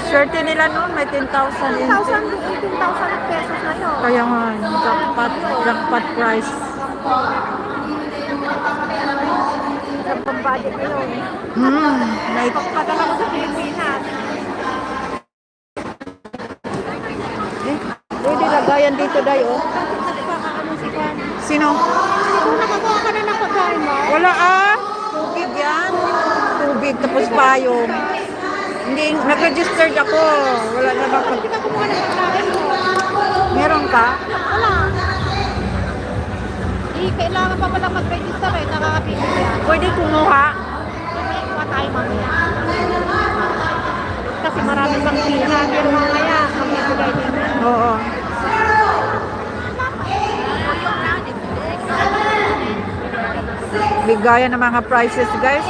Swerte nila noon, may 10,000 in. 18,000 pesos na yun. Kaya nga, jackpot price. Ang pambudget na yun. May Pagpadala ko sa Pilipinas. pwede lagayan dito, Day, oh. Ano si Juan? Sino? Kung nakakuha ka na ng pagkain mo, Wala tubig yan. Tubig, tapos payong. Hindi, nag-registered ako. Wala na ba hindi ka kumuha ng pagkain mo. meron ka? Wala. Kailangan pa pala mag-register eh. Nakakapili yan. Pwede kumuha. Mamaya kuha tayo mamaya. Kasi maraming pang pila. Pero mamaya, mamibigay din. Oo. Bigayan ng mga prices, guys.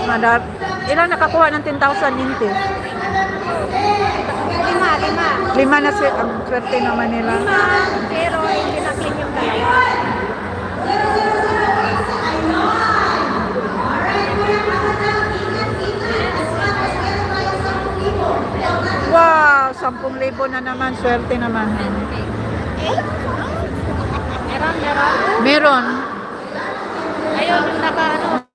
Ilan nakakuha ng 10,000 inte? 5. 5 na ang swerte naman nila. Pero hindi na clean yung dalawa. Wow! 10,000 na naman. Swerte naman. Meron. Meron. Ayun, yung naka ano.